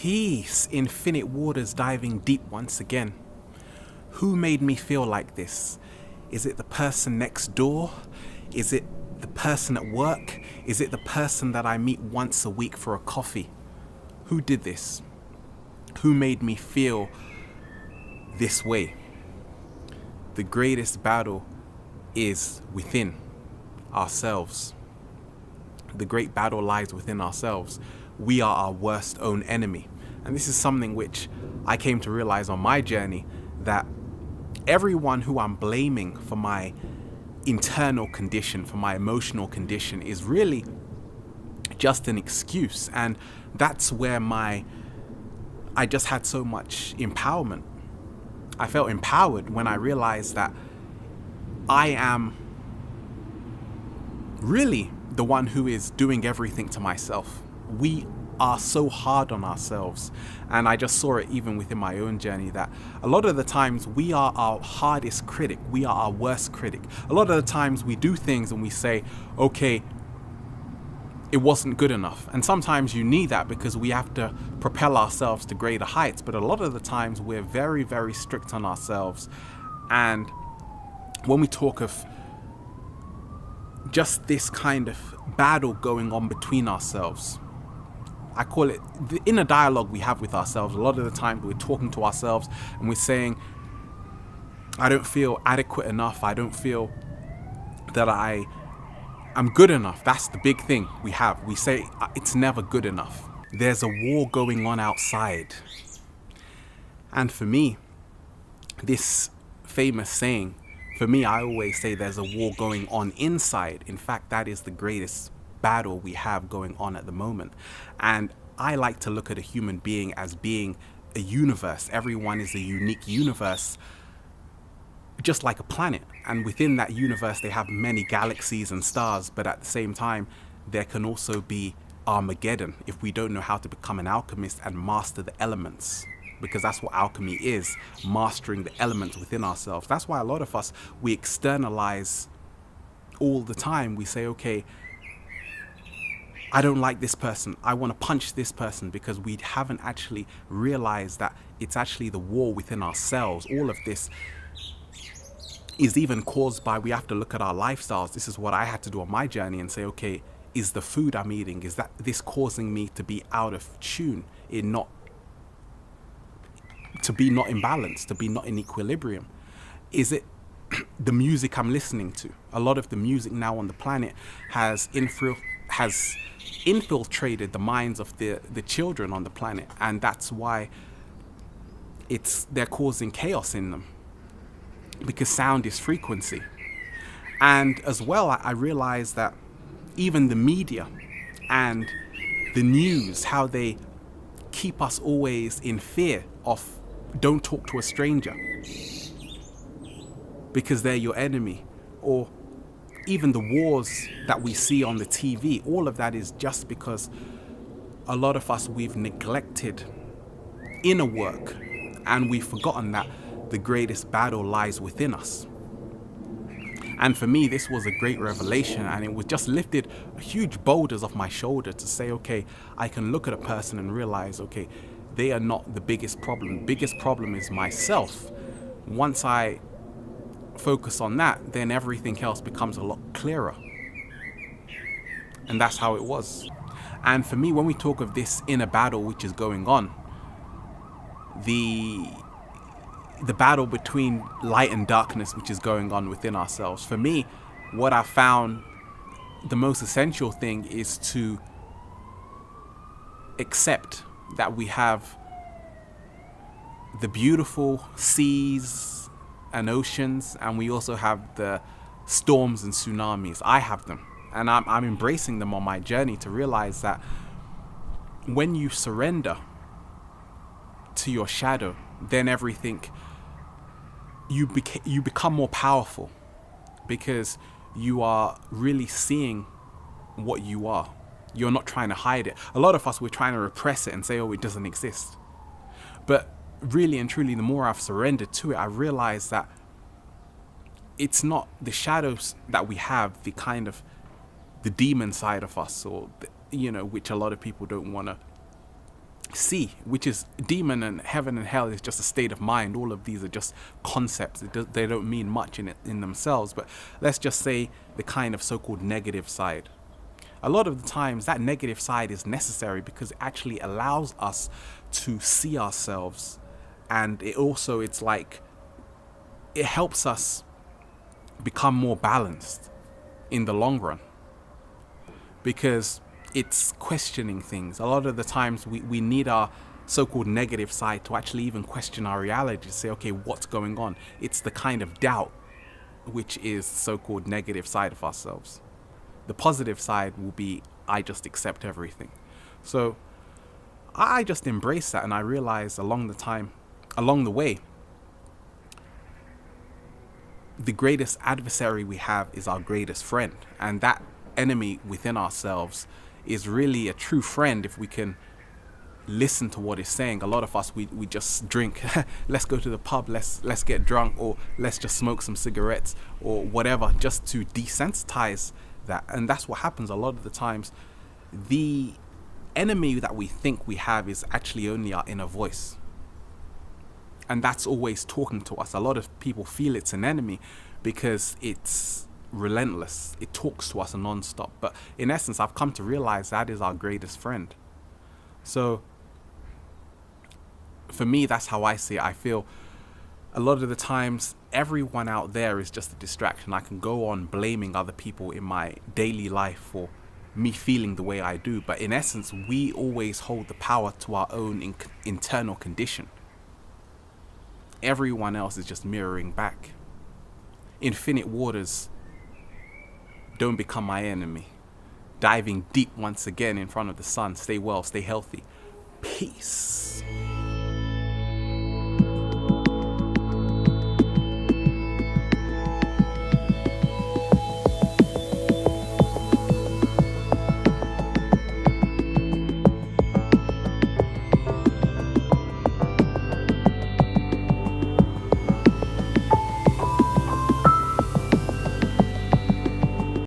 Peace, infinite waters diving deep once again. Who made me feel like this? Is it the person next door? Is it the person at work? Is it the person that I meet once a week for a coffee? Who did this? Who made me feel this way? The greatest battle is within ourselves. The great battle lies within ourselves. We are our worst own enemy. And this is something which I came to realize on my journey, that everyone who I'm blaming for my internal condition, for my emotional condition, is really just an excuse. And that's where I just had so much empowerment. I felt empowered when I realized that I am really the one who is doing everything to myself. We are so hard on ourselves, and I just saw it even within my own journey that a lot of the times we are our hardest critic, we are our worst critic. A lot of the times we do things and we say, okay, it wasn't good enough. And sometimes you need that because we have to propel ourselves to greater heights. But a lot of the times we're very, very strict on ourselves. And when we talk of just this kind of battle going on between ourselves, I call it the inner dialogue we have with ourselves. A lot of the time we're talking to ourselves and we're saying, I don't feel adequate enough. I don't feel that I'm good enough. That's the big thing we have. We say it's never good enough. There's a war going on outside. And for me, this famous saying, for me, I always say there's a war going on inside. In fact, that is the greatest battle we have going on at the moment. And I like to look at a human being as being a universe. Everyone is a unique universe, just like a planet. And within that universe, they have many galaxies and stars. But at the same time, there can also be Armageddon if we don't know how to become an alchemist and master the elements. Because that's what alchemy is, mastering the elements within ourselves. That's why a lot of us, we externalize all the time. We say, okay, I don't like this person. I want to punch this person, because we haven't actually realized that it's actually the war within ourselves. All of this is even caused by, we have to look at our lifestyles. This is what I had to do on my journey and say, okay, is the food I'm eating, is that this causing me to be out of tune, to be not in balance, to be not in equilibrium? Is it the music I'm listening to? A lot of the music now on the planet has infiltrated the minds of the children on the planet, and that's why they're causing chaos in them, because sound is frequency. And as well, I realized that even the media and the news, how they keep us always in fear of, don't talk to a stranger because they're your enemy. Or even the wars that we see on the TV, all of that is just because a lot of us, we've neglected inner work, and we've forgotten that the greatest battle lies within us. And for me, this was a great revelation, and it was just lifted huge boulders off my shoulder to say, okay, I can look at a person and realize, okay, they are not the biggest problem. The biggest problem is myself. Once I focus on that, then everything else becomes a lot clearer. And that's how it was. And for me, when we talk of this inner battle which is going on, the battle between light and darkness which is going on within ourselves, for me, what I found the most essential thing is to accept that we have the beautiful seas and oceans, and we also have the storms and tsunamis. I have them, and I'm embracing them on my journey to realize that when you surrender to your shadow, then everything, you become more powerful, because you are really seeing what you are. You're not trying to hide it. A lot of us, we're trying to repress it and say, oh, it doesn't exist. But really and truly, the more I've surrendered to it, I realize that it's not the shadows that we have, the kind of the demon side of us, or which a lot of people don't want to see, which is demon and heaven and hell is just a state of mind. All of these are just concepts. They don't mean much in themselves. But let's just say the kind of so-called negative side. A lot of the times that negative side is necessary because it actually allows us to see ourselves, and it's like it helps us become more balanced in the long run, because it's questioning things. A lot of the times we need our so-called negative side to actually even question our reality, to say, okay, what's going on? It's the kind of doubt which is so-called negative side of ourselves. The positive side will be, I just accept everything. So I just embrace that, and I realize along the way, the greatest adversary we have is our greatest friend. And that enemy within ourselves is really a true friend if we can listen to what it's saying. A lot of us, we just drink. Let's go to the pub, let's get drunk, or let's just smoke some cigarettes or whatever, just to desensitize that. And that's what happens a lot of the times. The enemy that we think we have is actually only our inner voice, and that's always talking to us. A lot of people feel it's an enemy because it's relentless. It talks to us non-stop. But in essence, I've come to realize that is our greatest friend. So for me, that's how I see it. I feel a lot of the times everyone out there is just a distraction. I can go on blaming other people in my daily life for me feeling the way I do, but in essence, we always hold the power to our own internal condition. Everyone else is just mirroring back. Infinite waters, don't become my enemy. Diving deep once again in front of the sun. Stay well, stay healthy. Peace.